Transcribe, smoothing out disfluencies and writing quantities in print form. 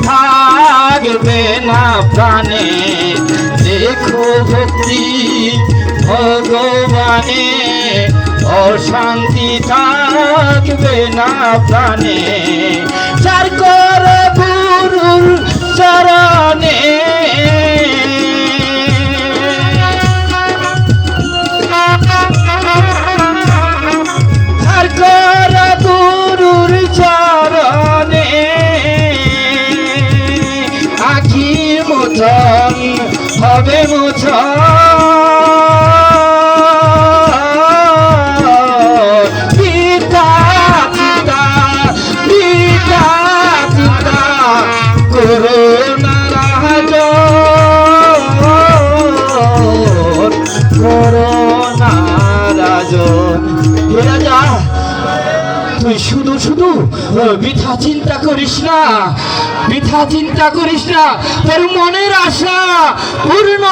থাকবে না প্রাণে, দেখো ভক্তি ভগবানে, অশান্তি থাকবে না প্রাণে। চার কর গুরুর চরণে, চার কর গুরুর চরণে, আখি মোচন হবে মোচন, করোনা রাজন। হে রাজা, তুই শুধু শুধু বৃথা চিন্তা করিস না, বৃথা চিন্তা করিস না, তোর মনের আশা পূর্ণ